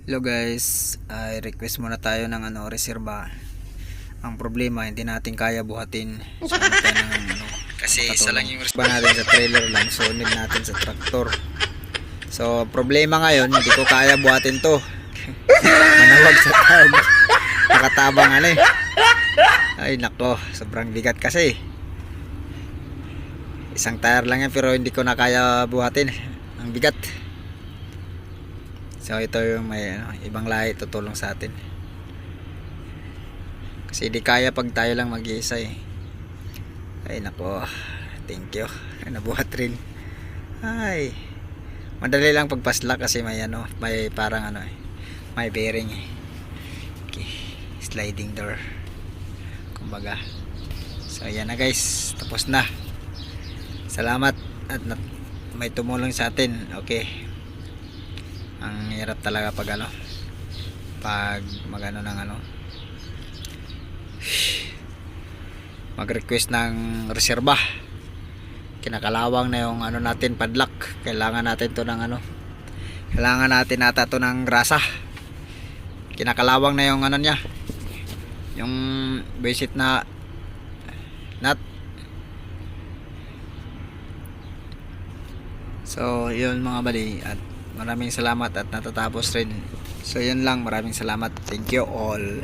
Hello guys, ay request muna tayo ng reserba. Ang problema, hindi natin kaya buhatin. So, tayo ng, kasi isa lang yung reserba natin sa trailer lang. So, need natin sa traktor. So, problema ngayon, hindi ko kaya buhatin to. Manawag sa tag. Nakatabang Ay nako, sobrang bigat kasi. Isang tire lang yan pero hindi ko na kaya buhatin. Ang bigat. So ito yung may ibang lahi tutulong sa atin. Kasi di kaya pag tayo lang mag-iisa Ay nako, thank you. Nabuhat rin. Ay. Madali lang pagpasla kasi may may parang may bearing Okay. Sliding door. Kumbaga. So ayan na guys, tapos na. Salamat at may tumulong sa atin. Okay. Ang hirap talaga pag pag magano ng mag-request ng reserba. Kinakalawang na yung natin padlock. Kailangan natin to ng kailangan natin ata to ng grasa. Kinakalawang na yung niya. Yung basic na nut. So yun mga bali, at maraming salamat at natatapos rin. So yun lang, maraming salamat. Thank you all.